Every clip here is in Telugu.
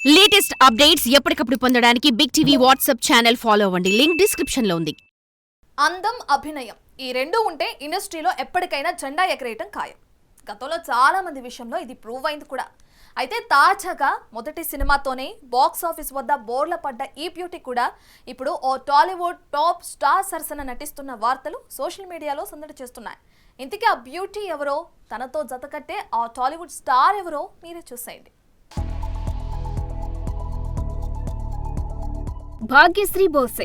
లేటెస్ట్ అప్డేట్స్ ఎప్పటికప్పుడు పొందడానికి big TV WhatsApp channel follow అవ్వండి. లింక్ డిస్క్రిప్షన్ లో ఉంది. అందం, అభినయం ఈ రెండు ఉంటే ఇండస్ట్రీలో ఎప్పటికైనా జెండా ఎగరేయటం ఖాయం. గతంలో చాలా మంది విషయంలో ఇది ప్రూవ్ అయింది కూడా. అయితే తాజాగా మొదటి సినిమాతోనే బాక్స్ ఆఫీస్ వద్ద బోర్ల పడ్డ ఈ బ్యూటీ కూడా ఇప్పుడు ఓ టాలీవుడ్ టాప్ స్టార్ సరసన నటిస్తున్న వార్తలు సోషల్ మీడియాలో సందడి చేస్తున్నాయి. ఇంతకీ ఆ బ్యూటీ ఎవరో, తనతో జతకట్టే ఆ టాలీవుడ్ స్టార్ ఎవరో మీరే చూసేయండి. భాగ్యశ్రీ బోసే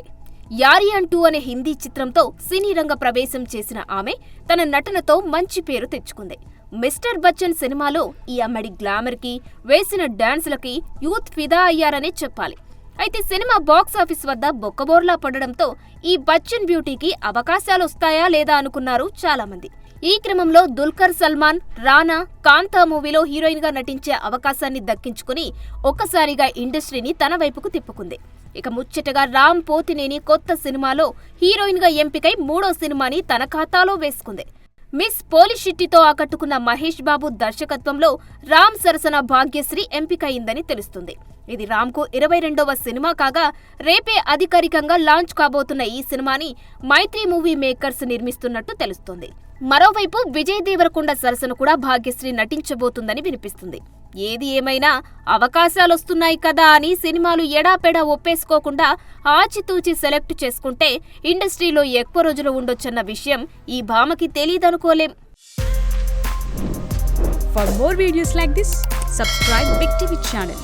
యారియన్ 2 అనే హిందీ చిత్రంతో సినీ రంగ ప్రవేశం చేసిన ఆమె తన నటనతో మంచి పేరు తెచ్చుకుంది. మిస్టర్ బచ్చన్ సినిమాలో ఈ అమ్మడి గ్లామర్కి, వేసిన డాన్సులకి యూత్ ఫిదా అయ్యారనే చెప్పాలి. అయితే సినిమా బాక్స్ ఆఫీస్ వద్ద బొక్కబోర్లా పడడంతో ఈ బచ్చన్ బ్యూటీకి అవకాశాలొస్తాయా లేదా అనుకున్నారు చాలామంది. ఈ క్రమంలో దుల్కర్ సల్మాన్, రానా, కాంతా మూవీలో హీరోయిన్ గా నటించే అవకాశాన్ని దక్కించుకుని ఒక్కసారిగా ఇండస్ట్రీని తన వైపుకు తిప్పుకుంది. ఇక ముచ్చటగా రామ్ పోతినేని కొత్త సినిమాలో హీరోయిన్ గా ఎంపికై 3వ సినిమాని తన ఖాతాలో వేసుకుంది. మిస్ పోలిషిట్టితో ఆకట్టుకున్న మహేష్ బాబు దర్శకత్వంలో రామ్ సరసన భాగ్యశ్రీ ఎంపికయిందని తెలుస్తుంది. ఇది రామ్కు 22వ సినిమా కాగా రేపే అధికారికంగా లాంచ్ కాబోతున్న ఈ సినిమాని మైత్రి మూవీ మేకర్స్ నిర్మిస్తున్నట్టు తెలుస్తోంది. మరోవైపు విజయ్ దేవరకొండ సరసన కూడా భాగ్యశ్రీ నటించబోతుందని వినిపిస్తుంది. ఏది ఏమైనా అవకాశాలొస్తున్నాయి కదా అని సినిమాలు ఎడాపెడా ఒప్పేసుకోకుండా ఆచితూచి సెలెక్ట్ చేసుకుంటే ఇండస్ట్రీలో ఎక్కువ రోజులు ఉండొచ్చన్న విషయం ఈ భామకి తెలీదనుకోలేం. For more videos like this, subscribe Big TV channel.